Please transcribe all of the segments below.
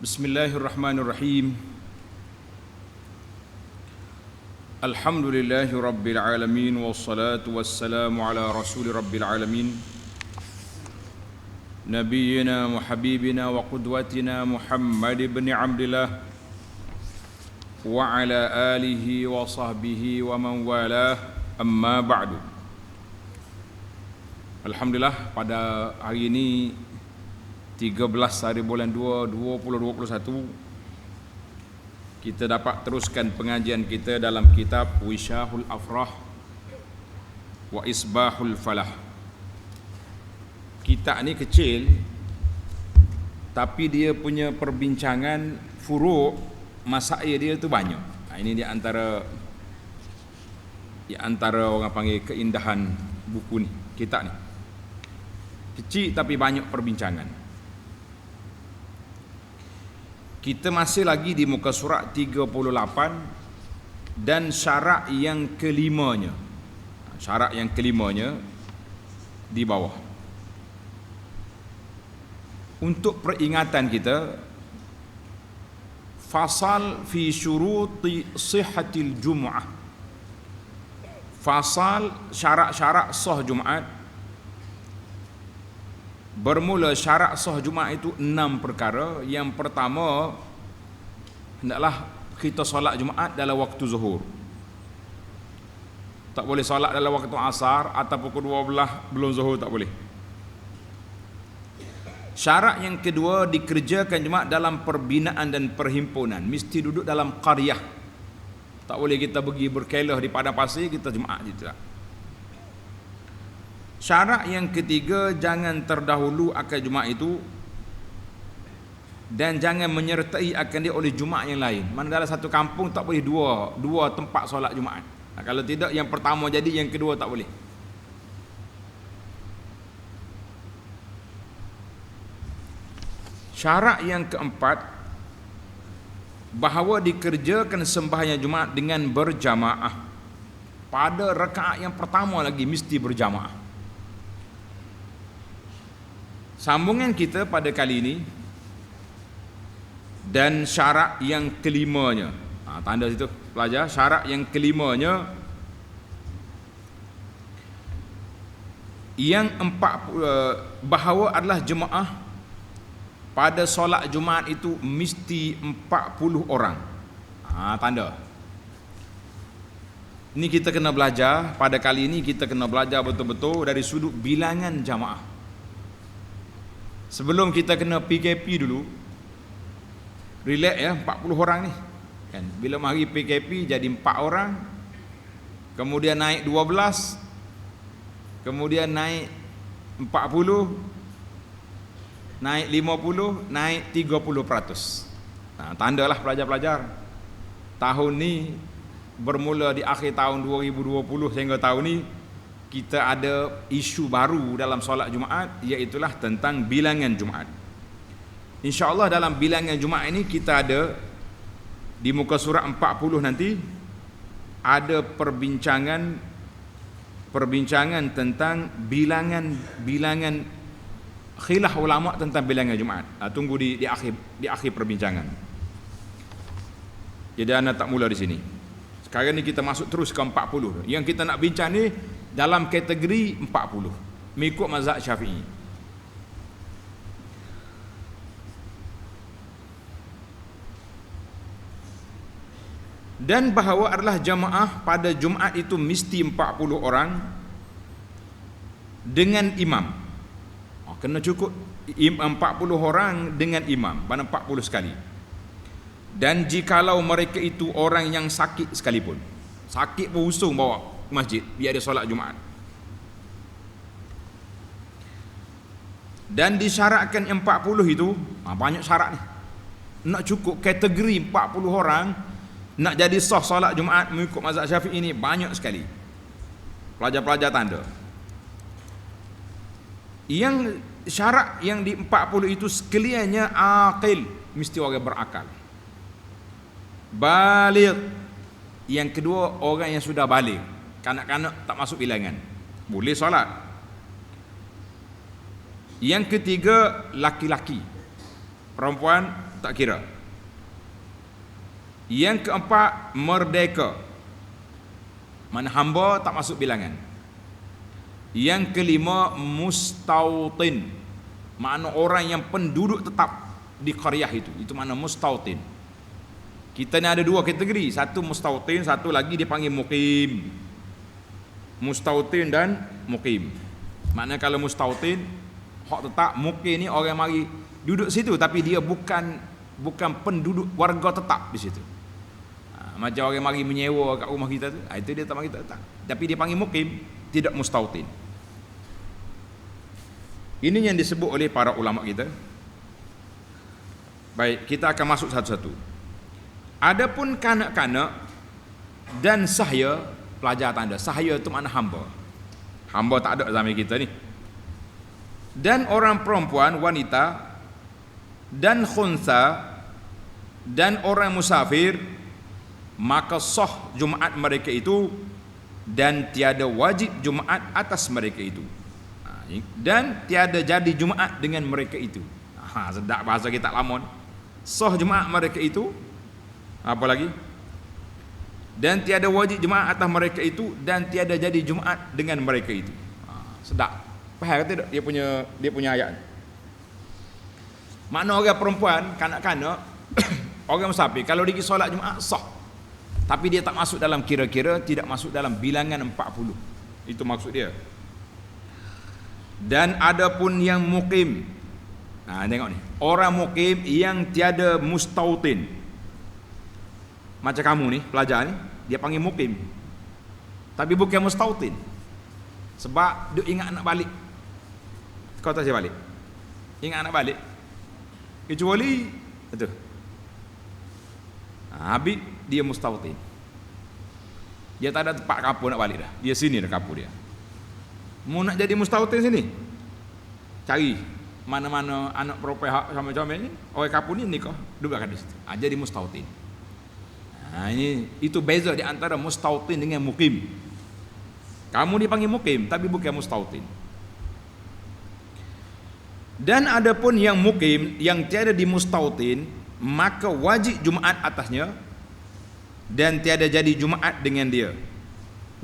Bismillahirrahmanirrahim. Alhamdulillahi rabbil alamin wassalatu wassalamu ala rasuli rabbil alamin nabiyyina wa habibina wa qudwatina Muhammad ibn Abdillah wa ala alihi wa sahbihi wa man walah, amma ba'du. Alhamdulillah, pada hari ini 13 hari bulan 2 2021 kita dapat teruskan pengajian kita dalam kitab Wishahul Afrah wa Isbahul Falah. Kitab ni kecil tapi dia punya perbincangan furu' masail dia tu banyak. Ini di antara orang panggil keindahan buku ni, kitab ni. Kecil tapi banyak perbincangan. Kita masih lagi di muka surat 38 dan syarat yang kelimanya. Syarat yang kelimanya di bawah. Untuk peringatan kita, fasal fi syuruti sihhatil jum'ah. Fasal syarat-syarat sah Jumaat. Bermula syarat sah Jumaat itu 6 perkara. Yang pertama, hendaklah kita solat Jumaat dalam waktu zuhur. Tak boleh solat dalam waktu asar atau pukul 12 belum zuhur, tak boleh. Syarat yang kedua, dikerjakan Jumaat dalam perbinaan dan perhimpunan. Mesti duduk dalam qaryah. Tak boleh kita pergi berkelah di padang pasir, kita Jumaat je tak. Syarat yang ketiga, jangan terdahulu akan Jumaat itu dan jangan menyertai akan dia oleh Jumaat yang lain. Mana dalam satu kampung tak boleh dua tempat solat Jumaat. Kalau tidak, yang pertama jadi, yang kedua tak boleh. Syarat yang keempat, bahawa dikerjakan sembahyang Jumaat dengan berjamaah. Pada rakaat yang pertama lagi mesti berjamaah. Sambungan kita pada kali ini dan syarat yang kelimanya. Tanda situ pelajar, syarat yang kelimanya yang bahawa adalah jemaah pada solat Jumaat itu mesti 40 orang. Tanda. Ini kita kena belajar, pada kali ini kita kena belajar betul-betul dari sudut bilangan jamaah. Sebelum kita kena PKP dulu, relax ya, 40 orang ni kan. Bila mari PKP jadi 4 orang, kemudian naik 12, kemudian naik 40, naik 50, naik 30%. Tandalah pelajar-pelajar, tahun ni bermula di akhir tahun 2020 sehingga tahun ni kita ada isu baru dalam solat Jumaat, iaitulah tentang bilangan Jumaat. InsyaAllah dalam bilangan Jumaat ini kita ada di muka surat 40 nanti ada perbincangan tentang bilangan khilaf ulama tentang bilangan Jumaat. Tunggu di akhir perbincangan. Jadi anda tak mula di sini. Sekarang ni kita masuk terus ke 40. Yang kita nak bincang ni dalam kategori 40 mengikut mazhab Syafi'i. Dan bahawa adalah jamaah pada Jumaat itu mesti 40 orang dengan imam. Kena cukup 40 orang dengan imam, mana 40 sekali. Dan jikalau mereka itu orang yang sakit sekalipun, sakit pun usung bawa masjid biar ada solat Jumaat. Dan disyaratkan 40 itu, banyak syarat ni. Nak cukup kategori 40 orang, nak jadi sah solat Jumaat mengikut mazhab Syafi'i ini banyak sekali. Pelajar-pelajar tanda. Yang syarat yang di 40 itu sekaliannya aqil, mesti orang berakal. Baligh, yang kedua orang yang sudah baligh. Kanak-kanak tak masuk bilangan, boleh solat. Yang ketiga laki-laki, perempuan tak kira. Yang keempat, merdeka. Mana hamba tak masuk bilangan. Yang kelima, mustautin. Makna orang yang penduduk tetap di qaryah itu. Itu makna mustautin. Kita ni ada dua kategori. Satu mustautin, satu lagi dipanggil muqim. Mustautin dan muqim. Makna kalau mustautin, hak tetap, muqim ni orang mari duduk situ tapi dia bukan penduduk warga tetap di situ. Macam orang mari menyewa kat rumah kita tu, itu dia tak mari tetap. Tapi dia panggil muqim, tidak mustautin. Ini yang disebut oleh para ulama kita. Baik, kita akan masuk satu-satu. Adapun kanak-kanak dan sahaya, pelajar tanda. Sahaya itu makna hamba. Hamba tak ada zaman kita ni. Dan orang perempuan, wanita, dan khunsa, dan orang musafir, maka sah Jumaat mereka itu, dan tiada wajib Jumaat atas mereka itu, dan tiada jadi Jumaat dengan mereka itu. Sedap bahasa kita lama ni. Sah Jumaat mereka itu, apa lagi? Dan tiada wajib Jumaat atas mereka itu, dan tiada jadi Jumaat dengan mereka itu. Sedap. Faham tidak dia punya ayat? Makna orang perempuan, kanak-kanak, orang musafir, kalau dia pergi solat Jumaat sah. Tapi dia tak masuk dalam kira-kira, tidak masuk dalam bilangan 40. Itu maksud dia. Dan adapun yang muqim. Tengok ni. Orang muqim yang tiada mustautin. Macam kamu ni, pelajar ni, dia panggil muqim. Tapi bukan mustautin. Sebab dia ingat nak balik. Kau tak saya balik. Ingat nak balik. Kecuali itu. Habis dia mustautin. Dia tak ada tempat kapur nak balik dah. Dia sini dah kapur dia. Mau nak jadi mustautin sini, cari mana-mana anak perempuan hak sama-sama ni, orang kapur ni nikah, duduk kat situ. Jadi mustautin. Itu beza di antara mustautin dengan muqim. Kamu dipanggil muqim tapi bukan mustautin. Dan adapun yang muqim yang tiada di mustautin, maka wajib Jumaat atasnya dan tiada jadi Jumaat dengan dia.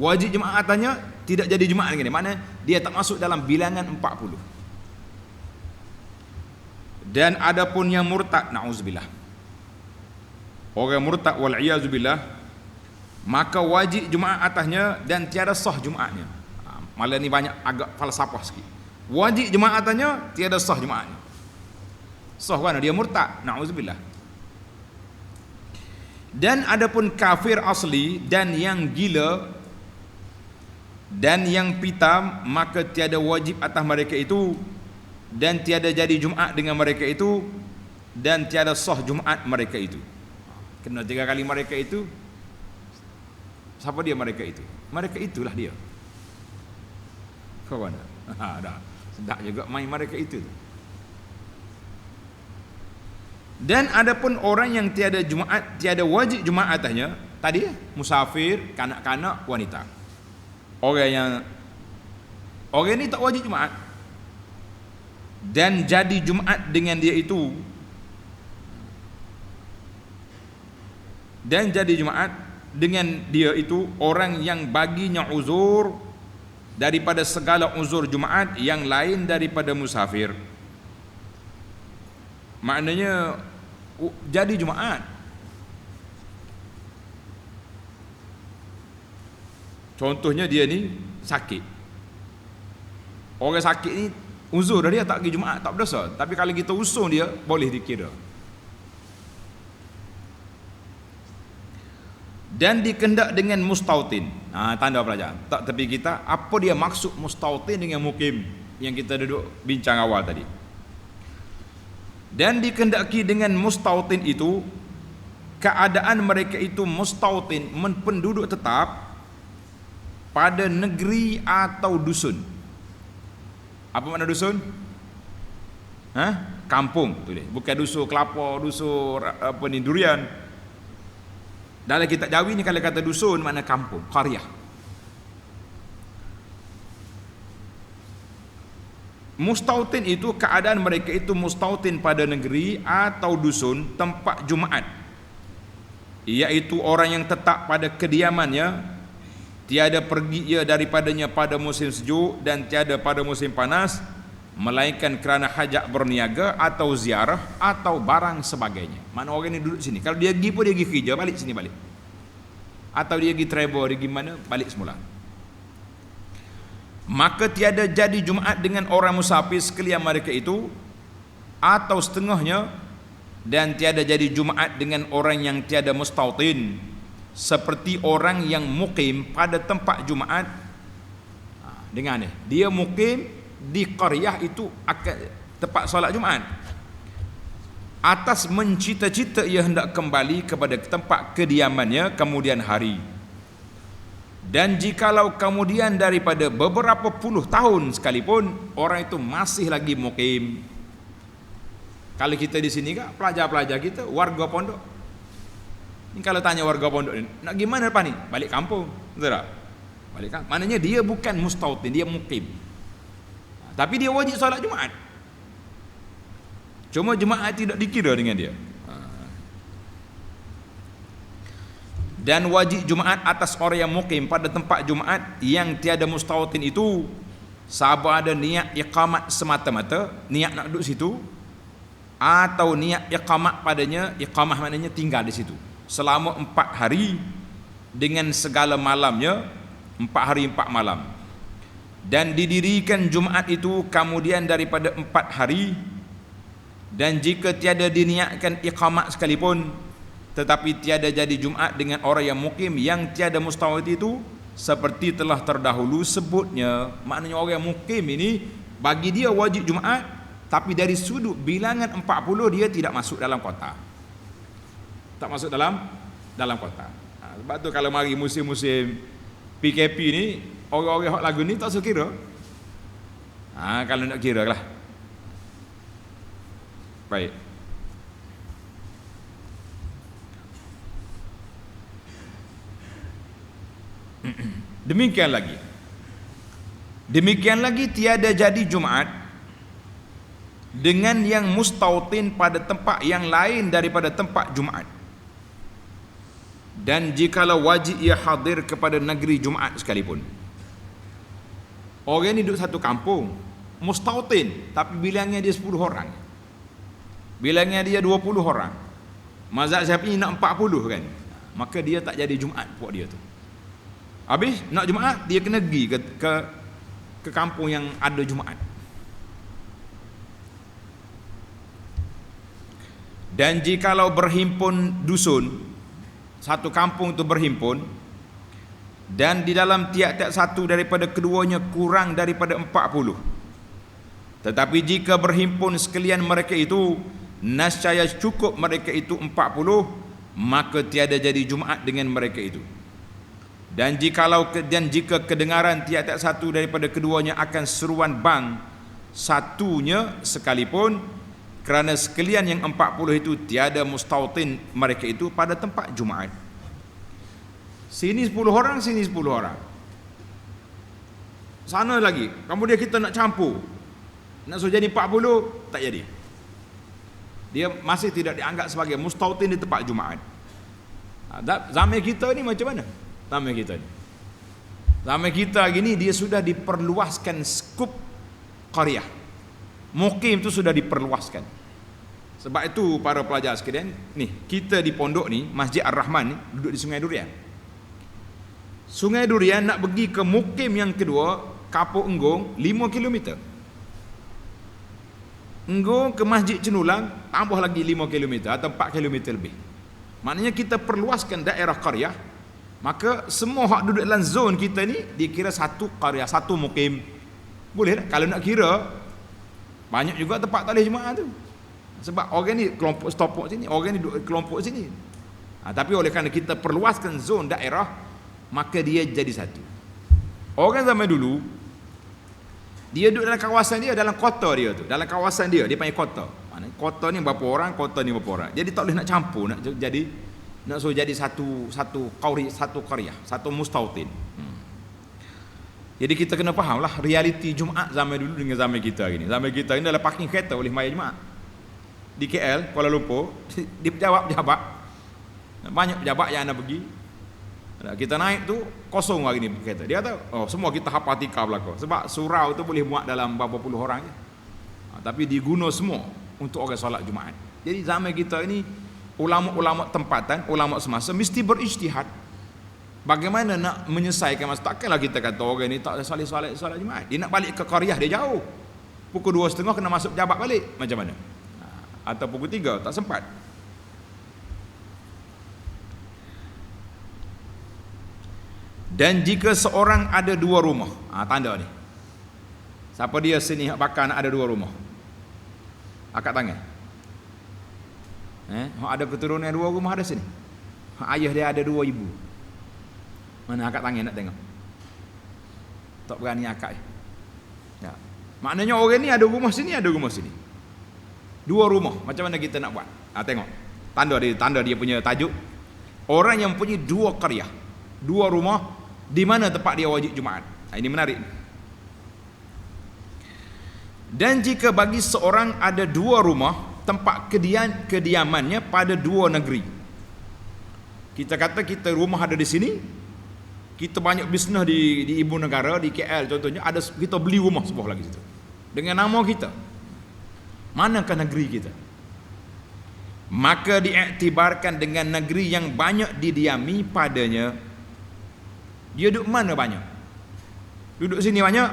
Wajib Jumaat atasnya, tidak jadi Jumaat dengan dia. Mana dia tak masuk dalam bilangan 40. Dan adapun yang murtad, na'udzubillah, orang murtad wal'iyazubillah, maka wajib Jumaat atasnya dan tiada sah Jumaatnya. Malah ni banyak agak falsafah sikit. Wajib Jumaat atasnya, tiada sah Jumaatnya. Sah kan dia murtad, na'udzubillah. Dan adapun kafir asli dan yang gila dan yang pitam, maka tiada wajib atas mereka itu dan tiada jadi Jumaat dengan mereka itu dan tiada sah Jumaat mereka itu. Kena 3 kali mereka itu. Siapa dia mereka itu? Mereka itulah dia. Kau mana? Dah. Sedap juga main mereka itu. Dan adapun orang yang tiada Jumaat, tiada wajib Jumaat atasnya, tadi musafir, kanak-kanak, wanita. Orang ini tak wajib Jumaat dan jadi Jumaat dengan dia itu, dan jadi Jumaat dengan dia itu orang yang baginya uzur daripada segala uzur Jumaat yang lain daripada musafir. Maknanya jadi Jumaat. Contohnya dia ni sakit. Orang sakit ni uzur dah, dia tak pergi Jumaat, tak berdosa. Tapi kalau kita usung dia, boleh dikira. Dan dikendak dengan mustautin. Tanda pelajar. Tak tepi kita, apa dia maksud mustautin dengan mukim yang kita duduk bincang awal tadi. Dan dikendaki dengan mustautin itu, keadaan mereka itu mustautin, penduduk tetap pada negeri atau dusun. Apa makna dusun? Kampung tu dia. Bukan dusun kelapa, dusun apa ni, durian. Dalam kitab Jawi ni kalau kata dusun makna kampung, qaryah. Mustautin itu keadaan mereka itu mustautin pada negeri atau dusun tempat Jumaat, iaitu orang yang tetap pada kediamannya, tiada pergi ia daripadanya pada musim sejuk dan tiada pada musim panas, melainkan kerana hajat berniaga atau ziarah atau barang sebagainya. Mana orang ni duduk sini, kalau dia pergi pun dia pergi kerja, balik sini balik, atau dia pergi travel, dia pergi mana, balik semula. Maka tiada jadi Jumaat dengan orang musafir sekalian mereka itu atau setengahnya, dan tiada jadi Jumaat dengan orang yang tiada mustautin, seperti orang yang mukim pada tempat Jumaat. Dengar ni, dia mukim di qaryah itu akan tempat solat Jumaat, atas mencita-cita ia hendak kembali kepada tempat kediamannya kemudian hari. Dan jikalau kemudian daripada beberapa puluh tahun sekalipun orang itu masih lagi mukim. Kalau kita di sini kan pelajar-pelajar kita warga pondok. Ini kalau tanya warga pondok ni, nak gimana lepas ni? Balik kampung, betul tak? Balik kampung. Maknanya dia bukan mustautin, dia mukim. Tapi dia wajib solat Jumaat. Cuma Jumaat tidak dikira dengan dia. Dan wajib Jumaat atas orang yang mukim pada tempat Jumaat yang tiada mustautin itu, sahabat ada niat iqamat semata-mata, niat nak duduk situ, atau niat iqamat padanya, iqamah maknanya tinggal di situ selama 4 hari dengan segala malamnya, 4 hari 4 malam. Dan didirikan Jumaat itu kemudian daripada 4 hari, dan jika tiada diniatkan iqamat sekalipun, tetapi tiada jadi Jumaat dengan orang yang mukim yang tiada mustawid itu, seperti telah terdahulu sebutnya. Maknanya orang yang mukim ini bagi dia wajib Jumaat, tapi dari sudut bilangan 40 dia tidak masuk dalam kota, tak masuk dalam kota. Sebab tu kalau mari musim-musim PKP ni, orang-orang hak lagu ni tak suka kira. Kalau nak kira lah. Baik. Demikian lagi tiada jadi Jumaat dengan yang mustautin pada tempat yang lain daripada tempat Jumaat. Dan jikalau wajib ia hadir kepada negeri Jumaat sekalipun. Orang ni duduk satu kampung, mustautin, tapi bilangnya dia 10 orang, bilangnya dia 20 orang, mazhab Syafi'i nak 40 kan, maka dia tak jadi Jumaat buat dia tu. Habis nak Jumaat, dia kena pergi ke kampung yang ada Jumaat. Dan jikalau berhimpun dusun, satu kampung itu berhimpun, dan di dalam tiap-tiap satu daripada keduanya kurang daripada 40, tetapi jika berhimpun sekalian mereka itu nascaya cukup mereka itu 40, maka tiada jadi Jumaat dengan mereka itu. Dan jika kedengaran tiap-tiap satu daripada keduanya akan seruan bang satunya sekalipun, kerana sekalian yang 40 itu tiada mustautin mereka itu pada tempat Jumaat. Sini 10 orang, sini 10 orang, sana lagi, kemudian kita nak campur, nak suruh jadi 40, tak jadi. Dia masih tidak dianggap sebagai mustautin di tempat Jumaat. Zaman kita ni macam mana? Zaman kita gini, dia sudah diperluaskan skup qaryah. Mukim tu sudah diperluaskan. Sebab itu para pelajar sekalian, nih kita di pondok ni, Masjid Ar-Rahman ni duduk di Sungai Durian. Sungai Durian nak pergi ke mukim yang kedua, Kapuk Enggong, 5 km. Enggong ke Masjid Cenulang tambah lagi 5 km atau 4 km lebih. Maknanya kita perluaskan daerah qaryah. Maka semua hak duduk dalam zon kita ni dikira satu qaryah, satu mukim. Boleh tak? Kalau nak kira, banyak juga tempat tak boleh Jumaat tu. Sebab orang ni kelompok setopok sini, orang ni duduk kelompok sini. Tapi oleh kerana kita perluaskan zon daerah, maka dia jadi satu. Orang zaman dulu, dia duduk dalam kawasan dia, dalam kota dia tu, dalam kawasan dia, dia panggil kota. Maknanya kota ni berapa orang, kota ni berapa orang. Jadi tak boleh nak campur, nak suruh jadi satu qaryah, satu mustautin. Jadi kita kena faham lah realiti Jumaat zaman dulu dengan zaman kita hari ni. Zaman kita ni adalah parking kereta oleh maya Jumaat. Di KL, Kuala Lumpur, di pejabat-pejabat, banyak pejabat yang nak pergi. Kita naik tu kosong hari ni kereta. Dia kata, oh semua kita hafal tika belakang. Sebab surau tu boleh muat dalam berapa puluh orang je. Tapi diguna semua untuk orang solat Jumaat. Jadi zaman kita ini ulama-ulama tempatan, ulama semasa mesti berijtihad. Bagaimana nak menyelesaikan masa? Takkanlah kita kata orang ni tak boleh solat Jumaat. Dia nak balik ke qaryah dia jauh. Pukul 2.30 kena masuk pejabat balik. Macam mana? Atau pukul 3 tak sempat. Dan jika seorang ada dua rumah, tanda ni. Siapa dia sini bakal nak ada dua rumah? Angkat tangan. Ada keturunan dua rumah ada sini. Ayah dia ada dua ibu. Mana angkat tangan nak tengok? Tak berani akak. Ya. Maknanya orang ni ada rumah sini, ada rumah sini. Dua rumah. Macam mana kita nak buat? Tengok. Tanda dia punya tajuk. Orang yang punya dua qaryah, dua rumah, di mana tempat dia wajib Jumaat. Ini menarik. Dan jika bagi seorang ada dua rumah, tempat kediamannya pada dua negeri. Kita kata kita rumah ada di sini, kita banyak bisnes di ibu negara, di KL contohnya, ada kita beli rumah sebuah lagi situ dengan nama kita. Manakah negeri kita? Maka diiktibarkan dengan negeri yang banyak didiami padanya. Dia duduk mana banyak? Duduk sini banyak,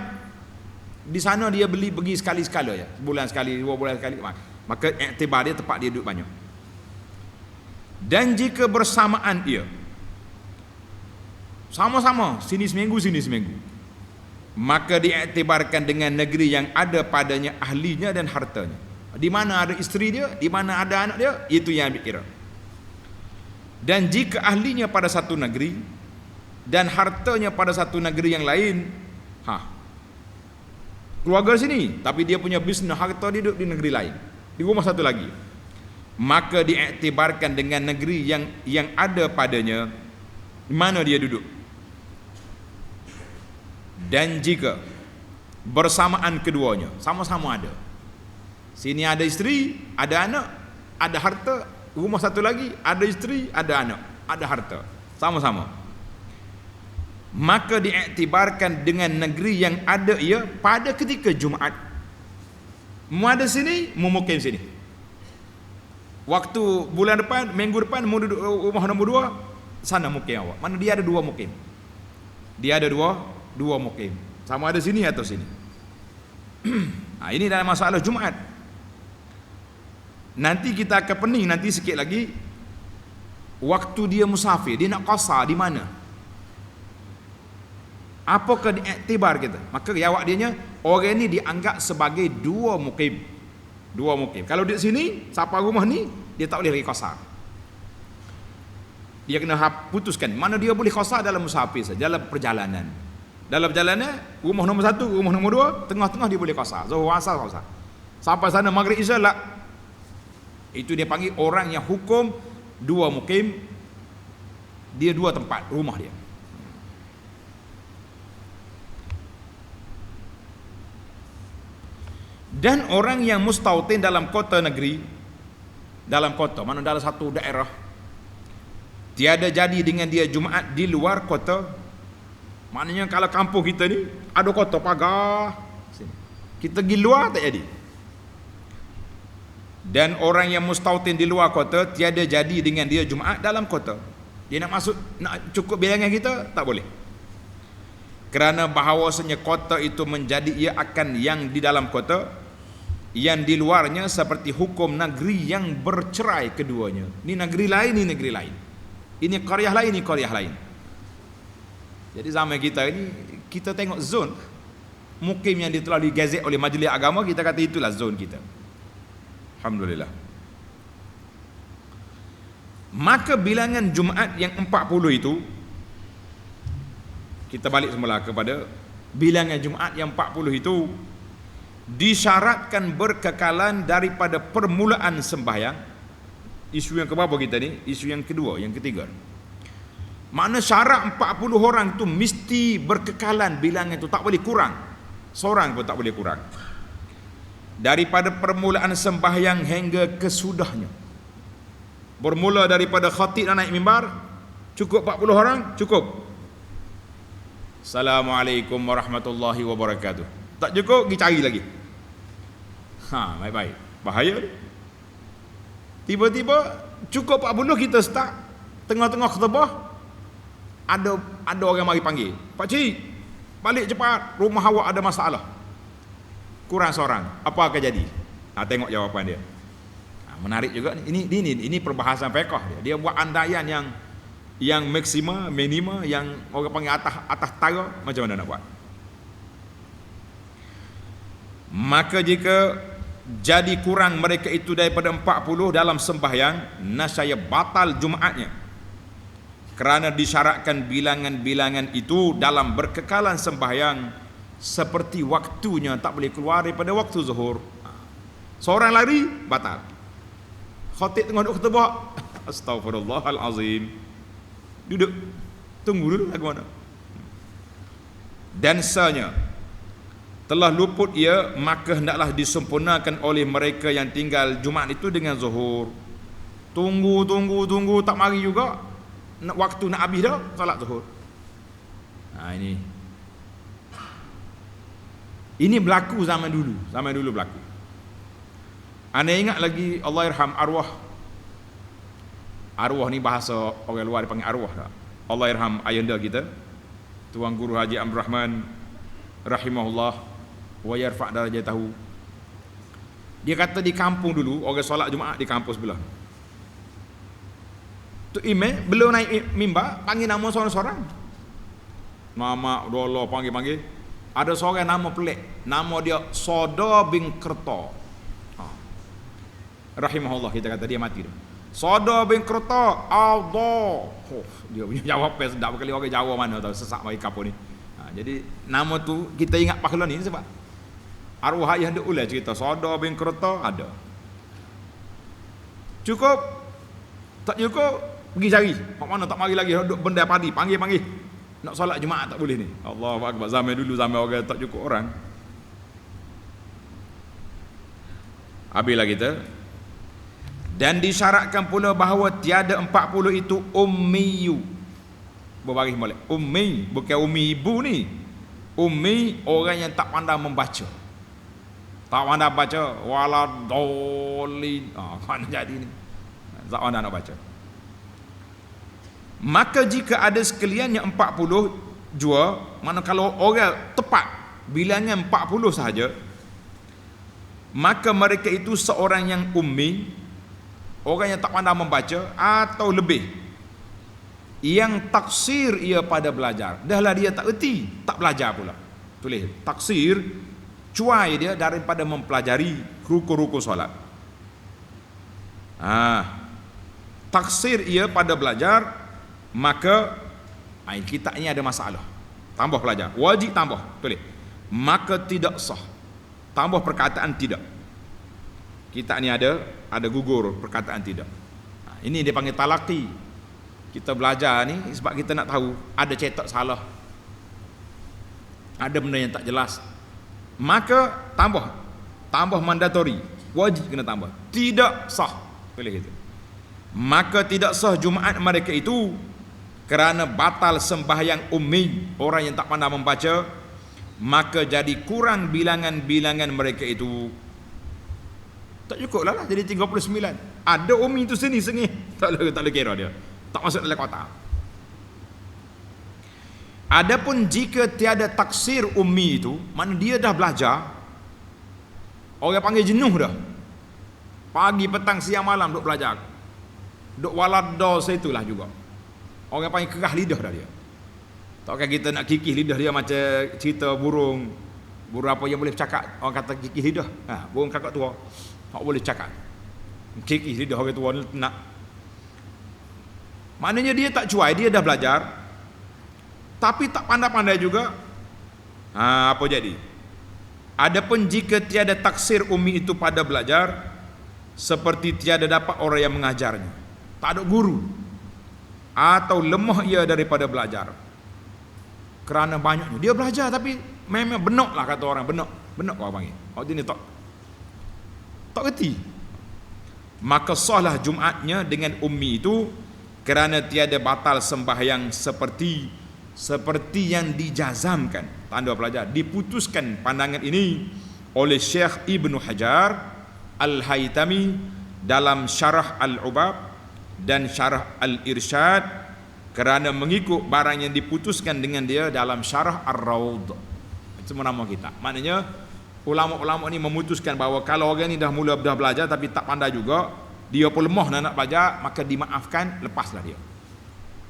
di sana dia beli pergi sekali-sekala je, sebulan sekali, 2 bulan sekali, maka iktibar dia tempat dia duduk banyak. Dan jika bersamaan ia sama-sama sini seminggu, sini seminggu, maka diiktibarkan dengan negeri yang ada padanya ahlinya dan hartanya. Di mana ada isteri dia, di mana ada anak dia, itu yang ambil kira. Dan jika ahlinya pada satu negeri dan hartanya pada satu negeri yang lain, keluarga sini tapi dia punya bisnes, harta dia duduk di negeri lain, di rumah satu lagi, maka diiktibarkan dengan negeri yang ada padanya mana dia duduk. Dan jika bersamaan keduanya sama-sama ada, sini ada isteri, ada anak, ada harta, rumah satu lagi ada isteri, ada anak, ada harta, sama-sama, maka diiktibarkan dengan negeri yang ada ia pada ketika Jumaat. Mu ada sini, mu mukim sini. Waktu bulan depan, minggu depan mu duduk rumah nombor 2, sana mukim awak. Mana dia ada dua mukim. Dia ada dua mukim. Sama ada sini atau sini. Ini dalam masalah Jumaat. Nanti kita akan pening nanti sikit lagi. Waktu dia musafir, dia nak qasar di mana? Apakah diiktibar kita? Maka jawab dianya, orang ni dianggap sebagai dua mukim. Dua mukim. Kalau di sini, siapa rumah ni, dia tak boleh pergi qasar. Dia kena putuskan mana dia boleh qasar dalam musafir saja, dalam perjalanan. Dalam perjalanan, rumah nombor 1, rumah nombor 2, tengah-tengah dia boleh qasar. Zuhur, asar, qasar. Sampai sana maghrib isya lah. Itu dia panggil orang yang hukum dua mukim. Dia dua tempat rumah dia. Dan orang yang mustautin dalam kota negeri, dalam kota, mana dalam satu daerah, tiada jadi dengan dia Jumaat di luar kota. Maknanya kalau kampung kita ni ada kota pagar sini, kita pergi luar tak jadi. Dan orang yang mustautin di luar kota tiada jadi dengan dia Jumaat dalam kota. Dia nak masuk, nak cukup bilangan kita, tak boleh. Kerana bahawasanya kota itu menjadi ia akan yang di dalam kota, yang di luarnya seperti hukum negeri yang bercerai keduanya. Ini negeri lain, ini negeri lain. Ini qaryah lain, ini qaryah lain. Jadi zaman kita ini, kita tengok zon mukim yang telah digazet oleh majlis agama, kita kata itulah zon kita. Alhamdulillah. Maka bilangan Jumaat yang 40 itu, kita balik semula kepada bilangan Jumaat yang 40 itu, disyaratkan berkekalan daripada permulaan sembahyang. Isu yang keberapa kita ni? Isu yang kedua, yang ketiga. Makna syarat 40 orang tu mesti berkekalan bilangan tu, tak boleh kurang. Seorang pun tak boleh kurang. Daripada permulaan sembahyang hingga kesudahnya. Bermula daripada khatib dan naik mimbar, cukup 40 orang, cukup. Assalamualaikum warahmatullahi wabarakatuh. Tak cukup, pergi cari lagi. Baik-baik. Bahaya ni. Tiba-tiba cukup 40 kita start, tengah-tengah khutbah ada orang mari panggil, Pak Cik, balik cepat, rumah awak ada masalah. Kurang seorang, apa akan jadi? Tengok jawapan dia. Menarik juga ni. Ini perbahasan fiqh dia. Dia buat andaian yang maksima, minima, yang orang panggil atas tara, macam mana nak buat. Maka jika jadi kurang mereka itu daripada 40 dalam sembahyang, nasaya batal Jumaatnya. Kerana disyaratkan bilangan-bilangan itu dalam berkekalan sembahyang seperti waktunya, tak boleh keluar daripada waktu zuhur. Seorang lari, batal. Khatib tengah duduk khutbah, astaghfirullahalazim, duduk, tunggu dulu lagu mana. Dan sanya telah luput ia, maka hendaklah disempurnakan oleh mereka yang tinggal Jumaat itu dengan zuhur. Tunggu, tak mari juga. Waktu nak habis dah, salat zuhur. Ini berlaku zaman dulu berlaku. Anda ingat lagi, Allah irham arwah ni bahasa orang luar dipanggil arwah tak? Allah irham ayahanda kita, Tuan Guru Haji Abdul Rahman rahimahullah wa yarfa' darajatahu. Dia kata di kampung dulu orang solat Jumaat di kampus sebelah tu, imam belum naik mimbar panggil nama seorang-seorang. Nama dolo panggil. Ada seorang nama pelik, nama dia Soda bin Kerta. Rahimahullah, kita kata dia mati dah. Soda bin Kerta, Allah. Dia punya jawab sedap kali, orang Jawa mana tahu sesak bagi kapur ni. Jadi nama tu kita ingat pahlawan ni sebab arwah ayah dia ulai cerita Soda bin Kerta ada. Cukup? Tak cukup? Pergi cari. Mak mana tak mari lagi, duduk benda padi, panggil. Nak solat Jumaat tak boleh ni. Allahu akbar. Zaman dulu, zaman orang tak cukup orang. Habislah kita. Dan disyaratkan pula bahawa tiada 40 itu ummiyu. Berbaris molek. Ummi, bukan ummi ibu ni. Ummi, orang yang tak pandai membaca. Tak pandai baca, waladolin. Kan jadi ni. Tak pandai nak baca. Maka jika ada sekalian yang 40 jua, mana kalau orang tepat bilangan 40 sahaja, maka mereka itu seorang yang ummi, orang yang tak pandai membaca atau lebih, yang taksir ia pada belajar. Dahlah dia tak erti, tak belajar pula. Tulis taksir, cuai dia daripada mempelajari rukun-rukun solat. Taksir ia pada belajar, maka kitab ini ada masalah. Tambah pelajar, wajib tambah, tulis. Maka tidak sah. Tambah perkataan tidak. Kitab ni ada gugur perkataan tidak. Ini dia panggil talaqi. Kita belajar ni sebab kita nak tahu ada cetak salah, ada benda yang tak jelas. Maka tambah mandatori, wajib kena tambah. Tidak sah, tulis itu. Maka tidak sah Jumaat mereka itu kerana batal sembahyang ummi, orang yang tak pandai membaca, maka jadi kurang bilangan-bilangan mereka itu. Tak cukup lah jadi 39. Ada ummi itu sengih, tak boleh kira dia, tak masuk dalam kotak. Adapun jika tiada taksir ummi itu, mana dia dah belajar, orang panggil jenuh dah, pagi petang siang malam duk belajar, duk walado seitulah juga. Orang panggil kerah lidah dah dia. Takkan kita nak kikis lidah dia macam cerita burung apa yang boleh bercakap. Orang kata kikis lidah, burung kakak tua, tak boleh cakap. Kikis lidah orang tua ni nak. Maknanya dia tak cuai, dia dah belajar, tapi tak pandai-pandai juga. Apa jadi? Adapun jika tiada taksir ummi itu pada belajar, seperti tiada dapat orang yang mengajarnya. Tak ada guru. atau lemah ia daripada belajar. Kerana banyaknya dia belajar tapi memang benok lah kata orang, benok orang panggil. Orang ni tak reti. Maka sahlah Jumaatnya dengan ummi itu kerana tiada batal sembahyang seperti yang dijazamkan. Tanda pelajar, diputuskan pandangan ini oleh Syekh Ibnu Hajar Al-Haytami dalam Syarah Al-Ubab dan Syarah Al-Irsyad, kerana mengikut barang yang diputuskan dengan dia dalam Syarah Ar-Raud. Itu nama kita. Maknanya ulama-ulama ni memutuskan bahawa kalau orang ni dah belajar tapi tak pandai juga, dia pun lemah nak belajar, maka dimaafkan, lepaslah dia.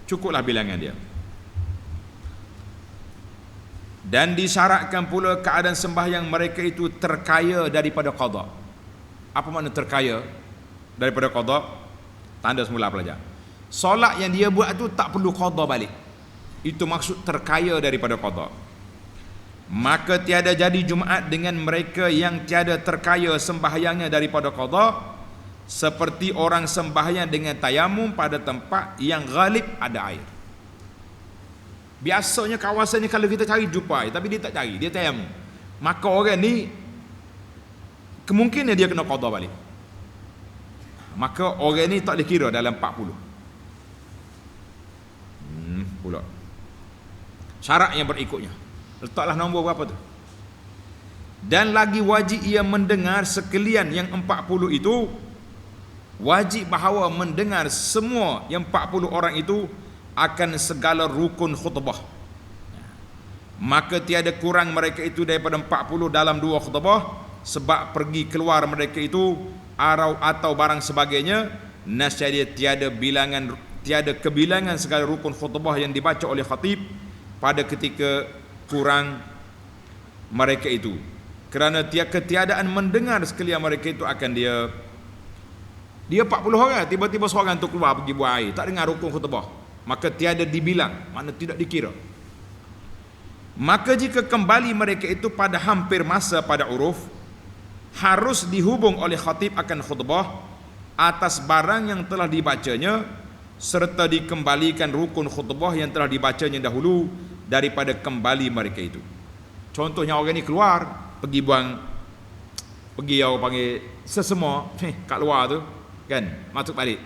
Cukuplah bilangan dia. Dan disyaratkan pula keadaan sembahyang mereka itu terkaya daripada qada. Apa makna terkaya daripada qada? Tanda semula pelajar. Solat yang dia buat tu tak perlu qada balik. Itu maksud terkaya daripada qada. Maka tiada jadi Jumaat dengan mereka yang tiada terkaya sembahyangnya daripada qada, seperti orang sembahyang dengan tayamum pada tempat yang ghalib ada air. Biasanya kawasan ni kalau kita cari jumpa air, tapi dia tak cari, dia tayamum. Maka orang ni kemungkinan dia kena qada balik. Maka orang ni tak dikira dalam 40. Pula syarat yang berikutnya, letaklah nombor berapa tu. Dan lagi wajib ia mendengar sekalian yang 40 itu, wajib bahawa mendengar semua yang 40 orang itu akan segala rukun khutbah. Maka tiada kurang mereka itu daripada 40 dalam 2 khutbah, sebab pergi keluar mereka itu atau barang sebagainya, nasya tiada kebilangan segala rukun khutbah yang dibaca oleh khatib pada ketika kurang mereka itu. Kerana ketiadaan mendengar sekalian mereka itu akan dia 40 orang, tiba-tiba seorang tu keluar pergi buang air, tak dengar rukun khutbah, maka tiada dibilang, makna tidak dikira. Maka jika kembali mereka itu pada hampir masa pada uruf, harus dihubung oleh khatib akan khutbah atas barang yang telah dibacanya, serta dikembalikan rukun khutbah yang telah dibacanya dahulu daripada kembali mereka itu. Contohnya orang ni keluar pergi orang panggil sesemua kat luar tu kan, masuk balik,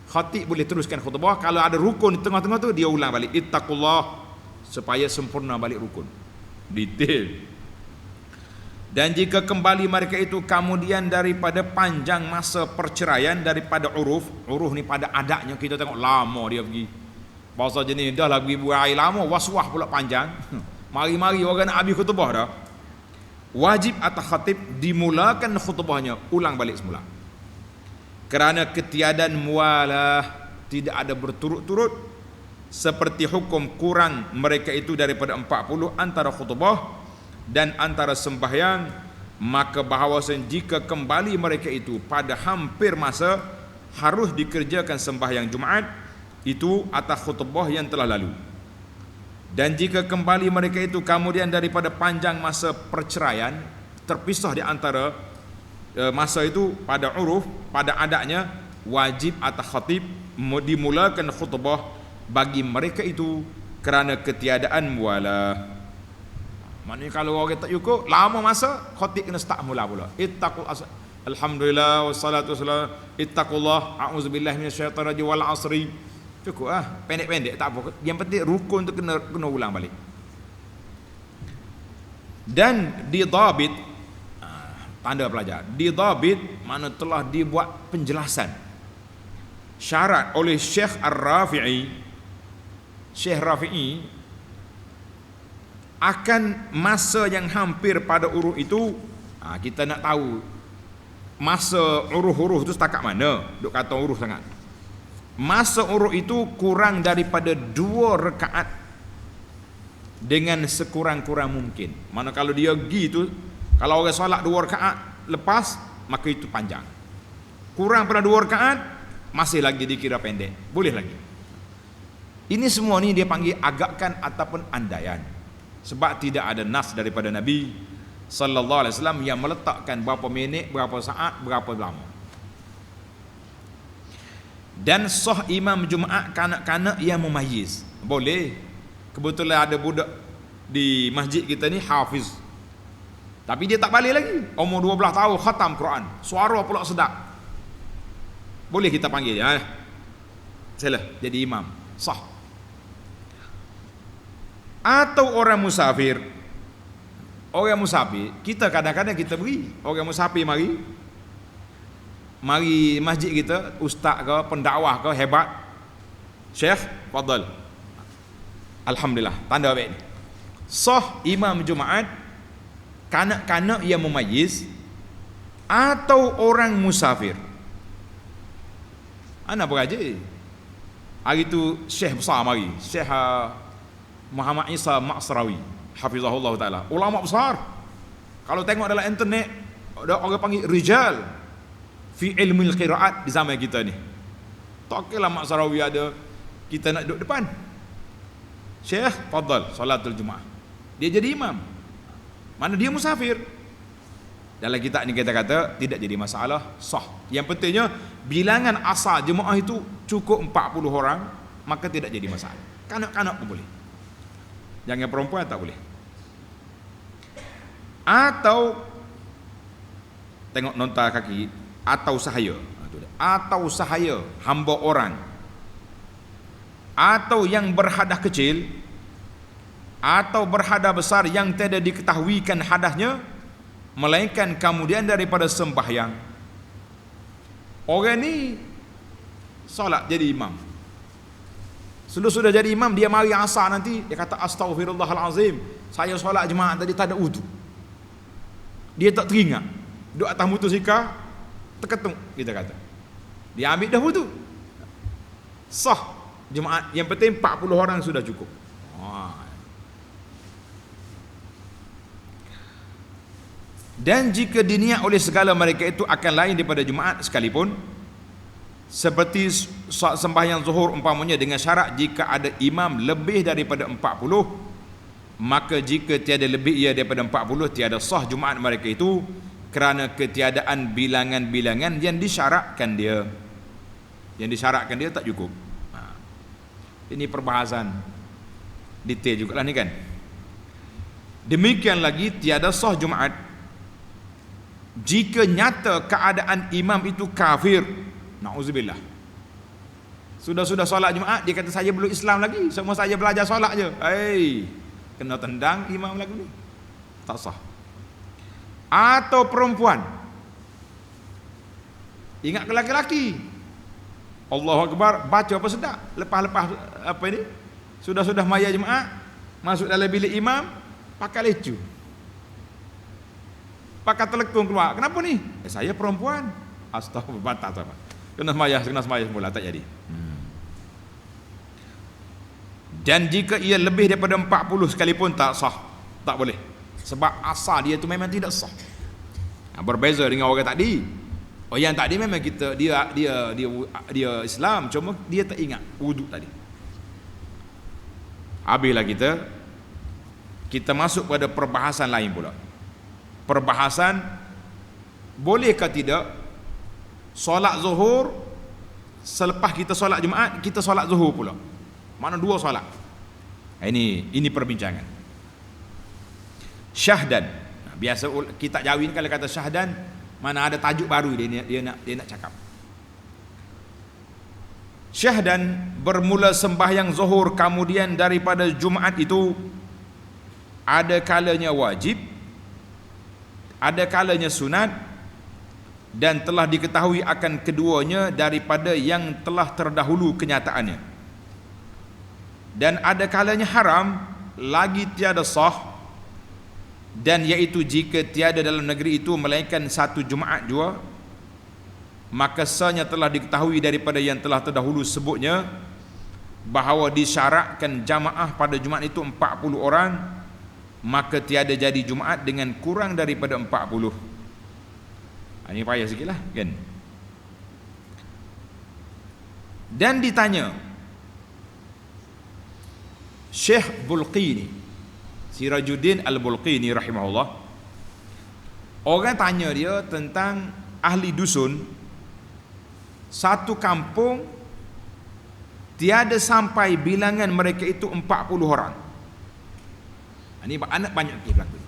khatib boleh teruskan khutbah. Kalau ada rukun di tengah-tengah tu, dia ulang balik, ittaqullah, supaya sempurna balik rukun, detail. Dan jika kembali mereka itu kemudian daripada panjang masa perceraian daripada uruf ni pada adatnya, kita tengok lama dia pergi bahasa jenis dah lah pergi buang air lama, waswah pula panjang, mari-mari orang nak habis khutbah dah, wajib atas khatib dimulakan khutbahnya ulang balik semula. Kerana ketiadaan mualah, tidak ada berturut-turut, seperti hukum kurang mereka itu daripada 40 antara khutbah dan antara sembahyang, maka bahawasan jika kembali mereka itu pada hampir masa, harus dikerjakan sembahyang Jumaat itu atas khutbah yang telah lalu. Dan jika kembali mereka itu kemudian daripada panjang masa perceraian, terpisah di antara masa itu pada uruf, pada adatnya, wajib atas khatib dimulakan khutbah bagi mereka itu kerana ketiadaan mualah. Maknanya kalau orang tak cukup lama masa, khatib kena start mula pula. Alhamdulillah wassalatu wassalamu ittaqullah a'udzubillahi minasyaitanir rajim wal 'asri. Cukup pendek-pendek tak apa. Yang penting rukun tu kena ulang balik. Dan didabit, tanda pelajar, didabit mana telah dibuat penjelasan syarat oleh Syekh Ar-Rafi'i, Syekh Rafi'i, akan masa yang hampir pada uruh itu. Kita nak tahu masa uruh tu setakat mana, duk kata uruh sangat. Masa uruh itu kurang daripada 2 rakaat dengan sekurang-kurang mungkin. Mana kalau dia pergi tu, kalau orang solat 2 rakaat lepas, maka itu panjang. Kurang pada 2 rakaat, masih lagi dikira pendek, boleh lagi. Ini semua ni dia panggil agakkan ataupun andaian, sebab tidak ada nas daripada Nabi sallallahu alaihi wasallam yang meletakkan berapa minit, berapa saat, berapa lama. Dan sah imam Jumaat kanak-kanak yang memayyiz. Boleh. Kebetulan ada budak di masjid kita ni hafiz, tapi dia tak balik lagi, umur 12 tahun khatam Quran, suara pula sedap. Boleh kita panggil dia, sila jadi imam, sah. Atau orang musafir. Orang musafir, kita kadang-kadang kita beri orang musafir mari masjid kita, ustaz ke, pendakwah ke, hebat, syekh, fadal, alhamdulillah, tanda baik ni. Sah imam Jumaat kanak-kanak yang memayyiz atau orang musafir. Anak beraja hari tu syekh besar mari, Syekh Muhammad Isa Ma'srawi hafizahullah ta'ala, ulama besar. Kalau tengok dalam internet ada orang panggil rijal fi ilmil qiraat di zaman kita ni. Tak kira Ma'srawi ada, kita nak duduk depan. Syekh, fadal salatul Jumaat, dia jadi imam. Mana dia musafir. Dalam kitab ni kita kata tidak jadi masalah, sah. Yang pentingnya bilangan asal jemaah itu cukup 40 orang, maka tidak jadi masalah. Kanak-kanak pun boleh, jangan perempuan tak boleh. Atau tengok nota kaki, atau sahaya hamba orang, atau yang berhadah kecil atau berhadah besar yang tidak diketahuikan hadahnya, melainkan kemudian daripada sembahyang. Orang ni solat jadi imam, sudah jadi imam, dia mari asar nanti dia kata astaghfirullahalazim, saya solat jemaah tadi tak ada wudu. Dia tak teringat, duduk atas motosikal terketung, kita kata dia ambil dah wudu, sah jemaat. Yang penting 40 orang sudah cukup. Dan jika diniat oleh segala mereka itu akan lain daripada Jumaat sekalipun, seperti sembahyang zuhur umpamanya, dengan syarat jika ada imam lebih daripada 40, maka jika tiada lebih ia daripada 40, tiada sah Jumaat mereka itu, kerana ketiadaan bilangan-bilangan yang disyaratkan dia. Yang disyaratkan dia tak cukup. Ini perbahasan detail juga lah ni kan. Demikian lagi tiada sah Jumaat jika nyata keadaan imam itu kafir. Na'udzubillah. Sudah solat Jumaat, dia kata saya belum Islam lagi, semua saya belajar solat je. Kena tendang imam lagu ni, tak sah. Atau perempuan, ingat ke laki-laki, Allahu Akbar, baca apa sedap, lepas-lepas apa ni, sudah maya Jumaat, masuk dalam bilik imam, pakai lecu, pakai telekung keluar. Kenapa ni? Saya perempuan. Astagfirullah, batal. Kena semaya semula, tak jadi. Dan jika ia lebih daripada 40 sekalipun tak sah, tak boleh. Sebab asal dia tu memang tidak sah. Berbeza dengan orang tadi. Yang tadi memang dia Islam, cuma dia tak ingat wuduk tadi. Habislah kita masuk pada perbahasan lain pula. Perbahasan bolehkah tidak solat zuhur selepas kita solat Jumaat, kita solat zuhur pula. Mana dua solat. Ini perbincangan. Syahdan. Biasa kitab Jawi ni kalau kata syahdan, mana ada tajuk baru dia nak cakap. Syahdan bermula sembahyang zuhur kemudian daripada Jumaat itu, ada kalanya wajib, ada kalanya sunat, dan telah diketahui akan keduanya daripada yang telah terdahulu kenyataannya. Dan ada kalanya haram, lagi tiada sah, dan iaitu jika tiada dalam negeri itu melainkan satu Jumaat jua, maka sahnya telah diketahui daripada yang telah terdahulu sebutnya bahawa disyaratkan jamaah pada Jumaat itu 40 orang, maka tiada jadi Jumaat dengan kurang daripada 40. Ini payah sikit lah kan. Dan ditanya Syekh Bulqini, Sirajuddin Al-Bulqini rahimahullah, orang tanya dia tentang ahli dusun satu kampung tiada sampai bilangan mereka itu 40 orang. Ini anak banyak kes berlaku.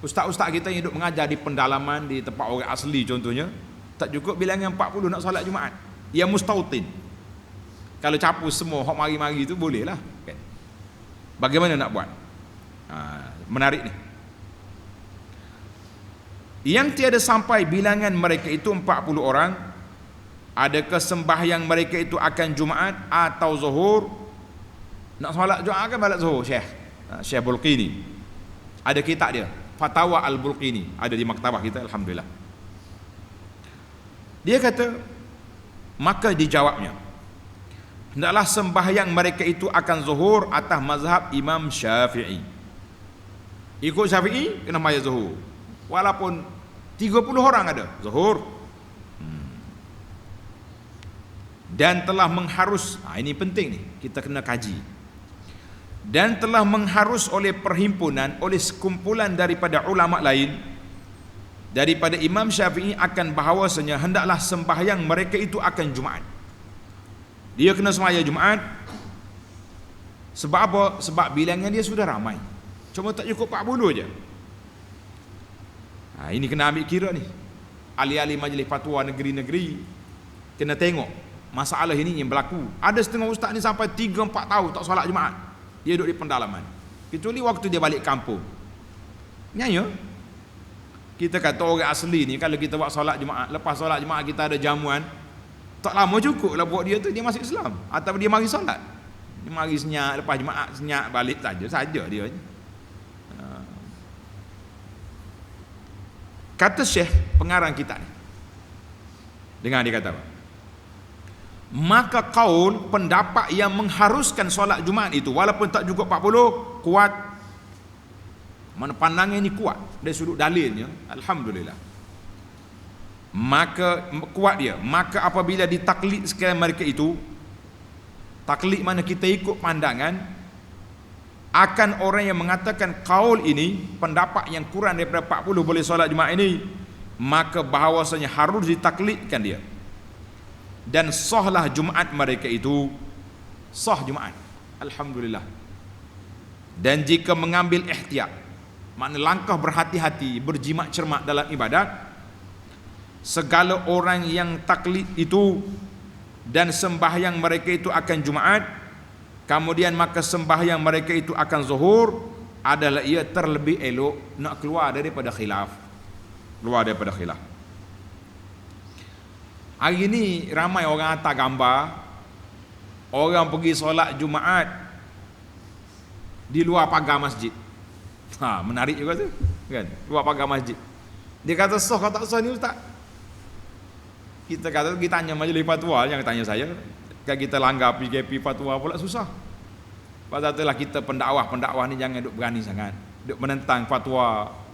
Ustaz-ustaz kita yang hidup mengajar di pendalaman, di tempat orang asli contohnya, tak cukup bilangan 40 nak solat Jumaat. Yang mustautin. Kalau capu semua hok mari-mari itu boleh lah kan? Bagaimana nak buat? Menarik ni. Yang tiada sampai bilangan mereka itu 40 orang, adakah sembahyang mereka itu akan Jumaat atau Zuhur? Nak solat Jumaat kan balik Zuhur, Syekh Bulqini. Ada kitab dia, Fatwa Al-Bulqini, ada di maktabah kita, alhamdulillah. Dia kata, maka dijawabnya, hendaklah sembahyang mereka itu akan Zuhur atas mazhab Imam Syafi'i. Ikut Syafi'i kena bayar Zuhur. Walaupun 30 orang ada Zuhur. Dan telah mengharus, ini penting nih, kita kena kaji. Dan telah mengharus oleh perhimpunan, oleh sekumpulan daripada ulama lain, daripada Imam Syafi'i akan bahawasanya hendaklah sembahyang mereka itu akan Jumaat. Dia kena sembahyang Jumaat. Sebab apa? Sebab bilangan dia sudah ramai. Cuma tak cukup 40 je. Ini kena ambil kira ni. Ahli-ahli majlis fatwa negeri-negeri kena tengok masalah ini yang berlaku. Ada setengah ustaz ni sampai 3-4 tahun tak solat Jumaat. Dia duduk di pendalaman. Kecuali waktu dia balik kampung. Nyaya. Kita kata orang asli ni kalau kita buat solat Jumaat, lepas solat Jumaat kita ada jamuan, tak lama cukup lah buat dia tu, dia masuk Islam. Atau dia mari solat. Dia mari senyap, lepas Jumaat senyap balik saja dia. Kata Syekh pengarang kitab ni. Dengar dia kata apa? Maka kaul pendapat yang mengharuskan solat Jumaat itu walaupun tak cukup 40 kuat. Mana pandangan ini kuat dari sudut dalilnya, alhamdulillah. Maka kuat dia. Maka apabila ditaklid sekalian mereka itu, taklid mana kita ikut pandangan, akan orang yang mengatakan kaul ini pendapat yang kurang daripada 40 boleh solat Jumaat ini, maka bahawasanya harus ditaklidkan dia. Dan sahlah Jumaat mereka itu, sah Jumaat, alhamdulillah. Dan jika mengambil ihtiyat, makna langkah berhati-hati, berjimat cermat dalam ibadat, segala orang yang taklid itu dan sembahyang mereka itu akan Jumaat, kemudian maka sembahyang mereka itu akan Zuhur, adalah ia terlebih elok nak keluar daripada khilaf. Keluar daripada khilaf. Hari ni ramai orang hantar gambar orang pergi solat Jumaat di luar pagar masjid. Menarik juga tu kan, luar pagar masjid. Dia kata sah atau tak sah ni ustaz? Kita kata, kita tanya majlis fatwa, yang tanya saya, kan kita langgar PKP fatwa pula susah. Pasal itulah kita pendakwah ni jangan duk berani sangat duk menentang fatwa.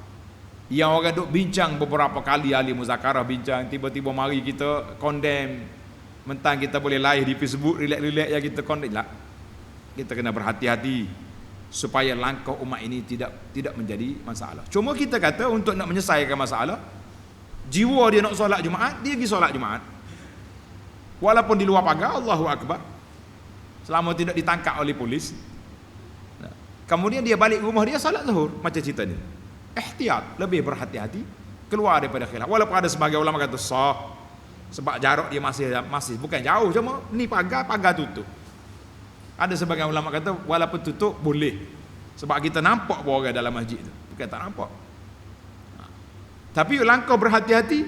Yang orang duk bincang beberapa kali, ahli muzakarah bincang, tiba-tiba mari kita condemn, mentang kita boleh live di Facebook, relax-relax yang kita condemn lah. Kita kena berhati-hati supaya langkah umat ini tidak menjadi masalah. Cuma kita kata untuk nak menyelesaikan masalah, jiwa dia nak solat Jumaat, dia pergi solat Jumaat. Walaupun di luar pagar, Allahu Akbar. Selama tidak ditangkap oleh polis. Kemudian dia balik rumah dia solat Zuhur, macam cerita ni. Ihtiyat, lebih berhati-hati, keluar daripada khilaf. Walaupun ada sebagai ulama kata sah, sebab jarak dia masih bukan jauh, cuma ni pagar tutup. Ada sebagian ulama kata walaupun tutup boleh, sebab kita nampak bahawa orang dalam masjid tu, bukan tak nampak. Tapi langkah berhati-hati.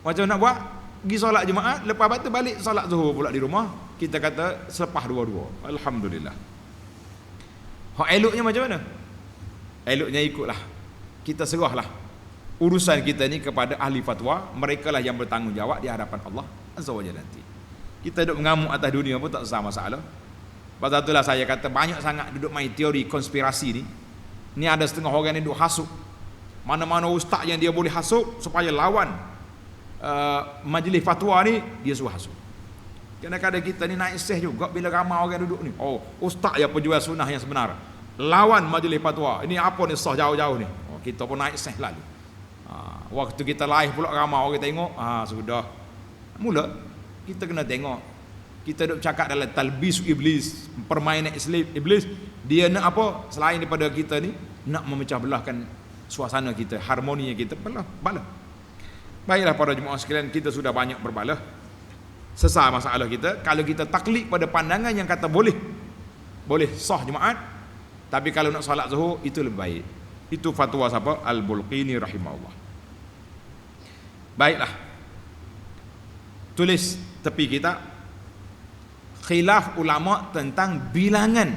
Macam nak buat, pergi solat Jumaat, lepas tu balik solat Zuhur pula di rumah. Kita kata selepas dua-dua, alhamdulillah. Hak eloknya macam mana? Eloknya ikutlah, kita serahlah urusan kita ni kepada ahli fatwa. Mereka lah yang bertanggungjawab di hadapan Allah Azza wa Jalla nanti. Kita duduk mengamuk atas dunia pun tak sesama masalah. Pasal itulah saya kata banyak sangat duduk main teori konspirasi ni. Ni ada setengah orang ni duduk hasut. Mana-mana ustaz yang dia boleh hasut supaya lawan majlis fatwa ni, dia suruh hasut. Kadang-kadang kita ni naik seh juga bila ramai orang duduk ni. Oh, ustaz yang penjual sunnah yang sebenar lawan majlis fatwa. Ini apa ni sah jauh-jauh ni. Oh, kita pun naik seh lalu. Waktu kita live pula ramai orang tengok, sudah. Mula kita kena tengok. kita duk cakap dalam talbis iblis, permainan iblis, dia nak apa selain daripada kita ni nak memecah belahkan suasana kita, harmoninya kita, balah. Baiklah para jemaah sekalian, kita sudah banyak berbalah. Selesai masalah kita. Kalau kita taklid pada pandangan yang kata boleh sah Jumaat, tapi kalau nak solat zuhur itu lebih baik. Itu fatwa siapa? Al-Bulqini rahimahullah. Baiklah, tulis tepi kita, khilaf ulama tentang bilangan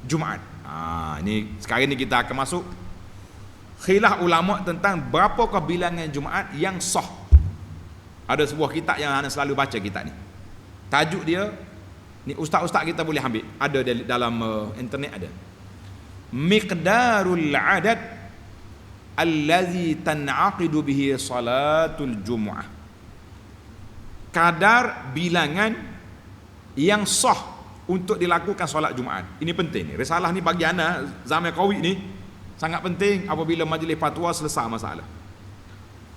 Jumaat. Ini sekarang ni kita akan masuk khilaf ulama tentang berapakah bilangan Jumaat yang sah. Ada sebuah kitab yang anda selalu baca kitab ni. Tajuk dia ni, ustaz-ustaz kita boleh ambil, ada dalam internet ada. Miqdarul adad allazi tan'aqidu bihi salatul Jumu'ah. Kadar bilangan yang sah untuk dilakukan solat Jumaat. Ini penting ni. Risalah ni bagi ana zaman Covid ni sangat penting apabila majlis fatwa selesai masalah.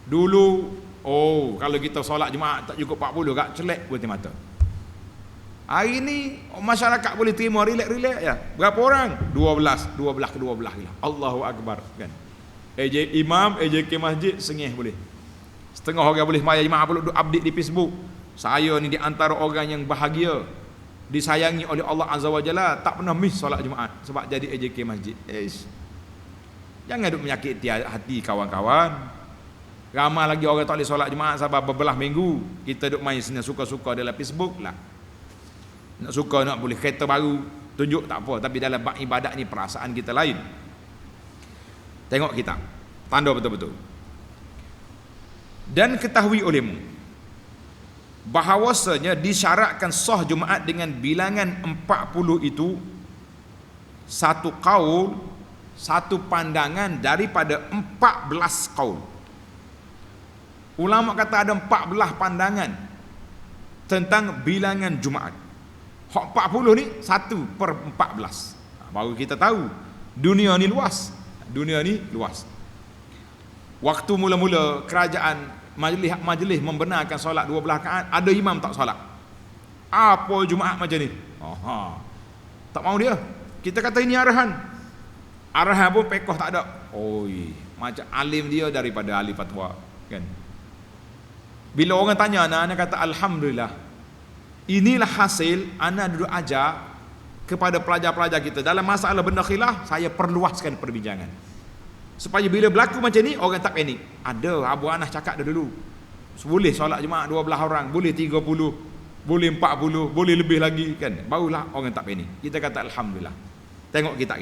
Dulu kalau kita solat Jumaat tak cukup 40 kak, celek putih mata. Hari ni masyarakat boleh terima relax ya. Berapa orang? 12 ke 12 lah. Allahu Akbar kan. Imam AJK masjid sengih boleh. Setengah orang boleh sembahyang Jumaat perlu update di Facebook. Saya ni di antara orang yang bahagia, disayangi oleh Allah Azza wa Jalla, tak pernah miss solat Jumaat sebab jadi AJK masjid. Jangan duk menyakiti hati kawan-kawan. Ramai lagi orang tak boleh solat Jumaat sampai berbelah minggu. Kita duk main sini suka-suka dalam Facebook lah. Nak suka nak boleh kereta baru, tunjuk tak apa, tapi dalam bab ibadat ni perasaan kita lain. Tengok kita, tanda betul-betul. Dan ketahui olehmu bahawasanya disyaratkan sah Jumaat dengan bilangan 40 itu satu qaul, satu pandangan daripada 14 qaul. Ulama kata ada 14 pandangan tentang bilangan Jumaat. Hak 40 ni 1/14. Baru kita tahu dunia ni luas. Waktu mula-mula kerajaan majlis membenarkan solat 12 rakaat, ada imam tak solat. Apa Jumaat macam ni? Tak mau dia. Kita kata ini arahan. Arahan pun pekoh tak ada. Macam alim dia daripada ahli fatwa kan. Bila orang tanya ana kata alhamdulillah. Inilah hasil ana duduk ajar kepada pelajar-pelajar kita dalam masalah benda khilaf. Saya perluaskan perbincangan supaya bila berlaku macam ni orang tak panik. Ada Abu Anas cakap dah dulu, boleh solat Jumaat 12 orang, boleh 30, boleh 40, boleh lebih lagi kan. Barulah orang tak panik. Kita kata alhamdulillah. Tengok kita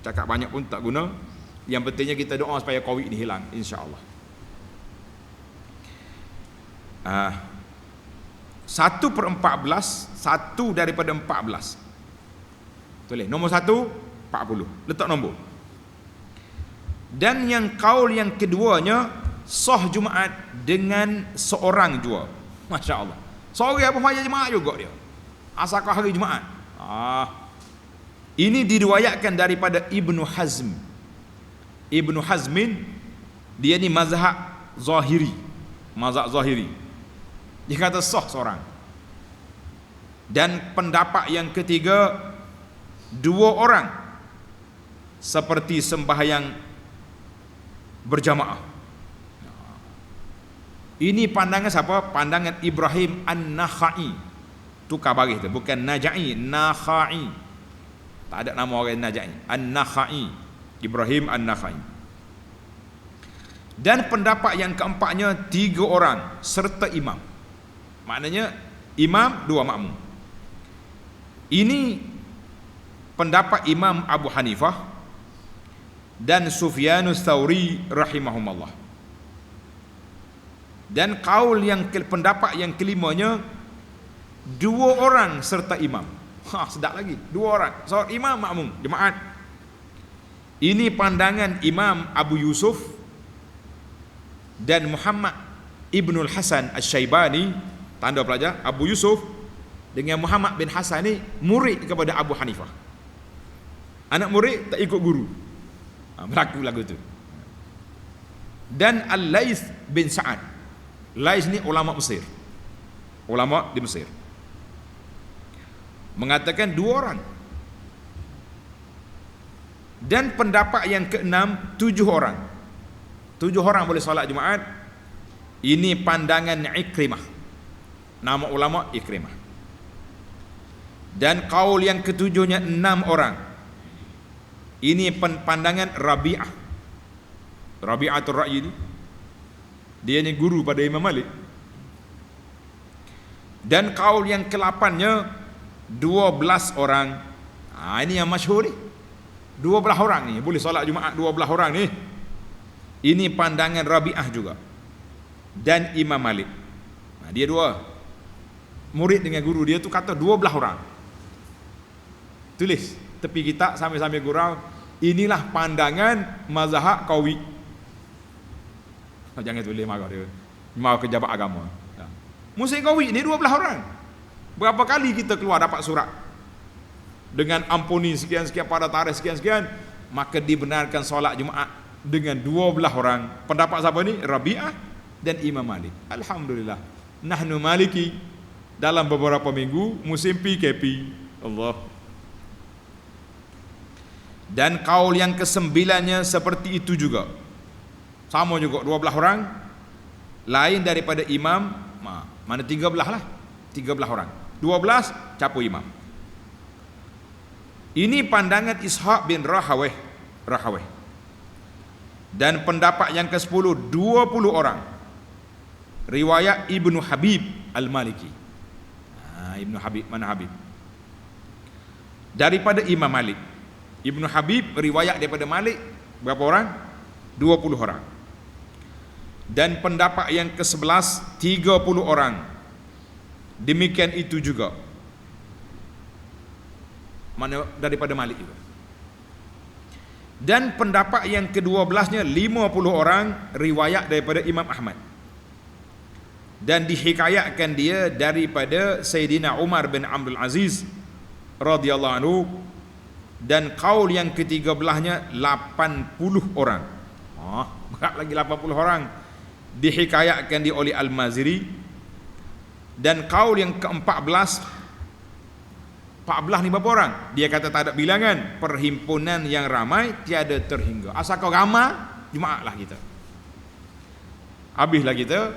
cakap banyak pun tak guna. Yang pentingnya kita doa supaya Covid ni hilang insya-Allah. 1/14, satu daripada 14. Tulis nombor 1 40. Letak nombor. Dan yang kaul yang keduanya sah Jumaat dengan seorang jua. Masya-Allah. Seorang apa sembahyang Jumaat juga dia. Asalkan hari Jumaat. Ini diriwayatkan daripada Ibnu Hazm. Ibnu Hazmin dia ni mazhab Zahiri. Dia kata sah seorang. Dan pendapat yang ketiga 2 orang seperti sembahyang berjamaah. Ini pandangan siapa? Pandangan Ibrahim An-Nakhai. Tukar baris tu, bukan Najai, Nakhai. Tak ada nama orang Najai. An-Nakhai. Ibrahim An-Nakhai. Dan pendapat yang keempatnya 3 orang serta imam. Maknanya imam 2 makmum. Ini pendapat Imam Abu Hanifah dan Sufyanus Tsauri rahimahumullah. Dan kaul yang pendapat yang kelimanya 2 orang serta imam. Sedap lagi. 2 orang. So imam makmum jemaat. Ini pandangan Imam Abu Yusuf dan Muhammad Ibnul Hasan Asy-Syaibani. Tanda pelajar, Abu Yusuf dengan Muhammad bin Hasan ni murid kepada Abu Hanifah. Anak murid tak ikut guru. Berlaku lagu tu. Dan Al-Laits bin Sa'ad. Laits ni ulama Mesir. Ulama di Mesir. mengatakan 2 orang. Dan pendapat yang keenam 7 orang. 7 orang boleh solat Jumaat. Ini pandangan Ikrimah. Nama ulama Ikrimah. Dan kaul yang ketujuhnya 6 orang. Ini pandangan Rabi'ah. Rabi'atul Ra'yi ini, dia ni guru pada Imam Malik. Dan kaul yang ke-8-nya 12 orang. Ini yang masyhur ni. 12 orang ni boleh solat Jumaat, 12 orang ni. Ini pandangan Rabi'ah juga. Dan Imam Malik. Dia dua. Murid dengan guru dia tu kata 12 orang. Tulis tepi kitab sambil-sambil gurau, inilah pandangan mazhab Qawi. Jangan tulis marah dia. Mau pejabat agama. Musyrik Qawi ni 12 orang. Berapa kali kita keluar dapat surat dengan ampuni sekian-sekian pada tarikh sekian-sekian, maka dibenarkan solat Jumaat dengan 12 orang. Pendapat siapa ni? Rabi'ah dan Imam Malik. Alhamdulillah. Nahnu Maliki dalam beberapa minggu musim PKP. Allah. Dan kaul yang ke-9-nya seperti itu juga. Sama juga 12 orang. Lain daripada imam, mana 13 lah. 13 orang. 12 capu imam. Ini pandangan Ishaq bin Rahaweh. Dan pendapat yang ke-10 20 orang. Riwayat Ibnu Habib Al-Maliki. Ibnu Habib, mana Habib? Daripada Imam Malik. Ibnu Habib riwayat daripada Malik berapa orang? 20 orang. Dan pendapat yang ke-11 30 orang. Demikian itu juga. Mana daripada Malik juga. Dan pendapat yang ke-12-nya 50 orang riwayat daripada Imam Ahmad. Dan dihikayatkan dia daripada Sayyidina Umar bin Abdul Aziz radhiyallahu anhu. Dan kaul yang ke-13-nya 80 orang. Berat lagi 80 orang. Dihikayatkan dia oleh Al-Maziri. Dan kaul yang ke-14 14 ni berapa orang? Dia kata tak ada bilangan. Perhimpunan yang ramai tiada terhingga. Asal kau ramai, Jumaat lah kita. Habislah kita.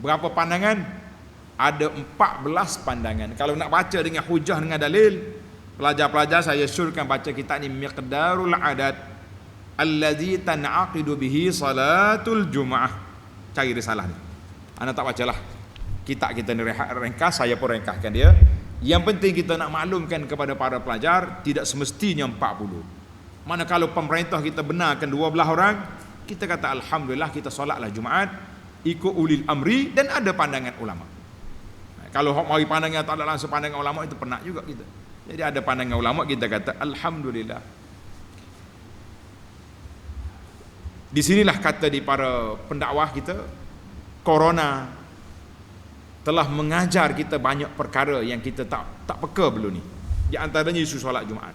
Berapa pandangan? Ada 14 pandangan. Kalau nak baca dengan hujah, dengan dalil, pelajar-pelajar saya syurkan baca kitab ni, Miqdarul Adat allazi tan'aqidu bihi salatul Jumaah. Cari risalah ni. Anda tak bacalah. Kitab kita ni ringkas, saya pun ringkaskan dia. Yang penting kita nak maklumkan kepada para pelajar, tidak semestinya 40. Mana kalau pemerintah kita benarkan 12 orang, kita kata alhamdulillah, kita solatlah Jumaat ikut ulil amri, dan ada pandangan ulama. Kalau mari pandangan tak ada langsung pandangan ulama, itu penat juga kita. Jadi ada pandangan ulama, kita kata alhamdulillah. Di sinilah kata di para pendakwah kita, corona telah mengajar kita banyak perkara yang kita tak peka belum ni. Di antaranya isu solat Jumaat.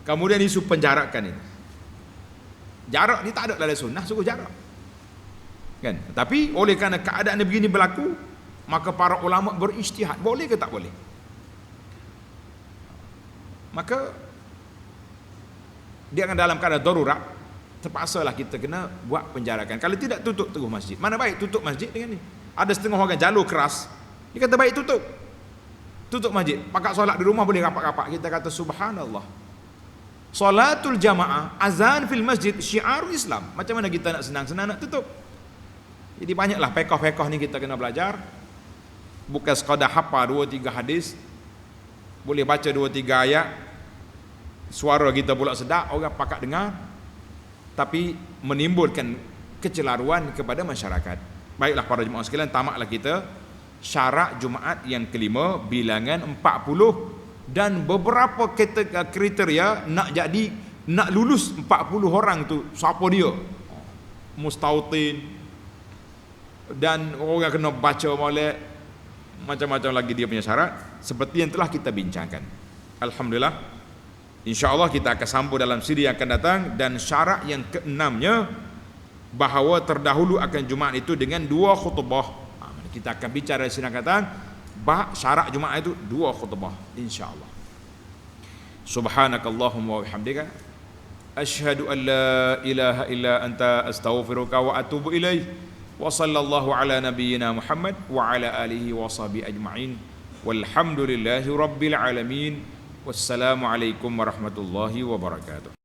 Kemudian isu penjarakan ini. Jarak ni tak ada dalam sunnah, suruh jarak. Kan? Tapi oleh kerana keadaan begini berlaku, maka para ulama berijtihad, boleh ke tak boleh? Maka dia akan dalam keadaan darurat, terpaksalah kita kena buat penjarakan. Kalau tidak, tutup terus masjid. Mana baik tutup masjid dengan ni? Ada setengah orang jalur keras, dia kata baik tutup masjid. Pakat solat di rumah boleh rapat-rapat. Kita kata subhanallah, solatul jamaah, azan fil masjid syiarul Islam. Macam mana kita nak senang-senang nak tutup? Jadi banyaklah pekoh-pekoh ni kita kena belajar. Bukan sekadar hafal 2-3 hadis, boleh baca 2-3 ayat, suara kita pula sedap, orang pakat dengar, tapi menimbulkan kecelaruan kepada masyarakat. Baiklah para jemaah sekalian, tamatlah kita syarat Jumaat yang kelima, bilangan 40, dan beberapa kriteria nak lulus 40 orang tu. Siapa dia? Mustautin, dan orang kena baca molek, macam-macam lagi dia punya syarat, seperti yang telah kita bincangkan. Alhamdulillah, insya-Allah kita akan sambung dalam siri yang akan datang. Dan syarat yang ke-6-nya, bahawa terdahulu akan Jumaat itu dengan 2 khutbah. Kita akan bicara di sini akan datang Syarat Jumaat itu 2 khutbah insya-Allah. Subhanakallahumma wa bihamdika asyhadu an la ilaha illa anta astaghfiruka wa atubu ilaik. Wa sallallahu ala nabiyyina Muhammad wa ala alihi wa sahbihi ajma'in. Walhamdulillahi rabbil alamin. Wassalamu alaikum warahmatullahi wabarakatuh.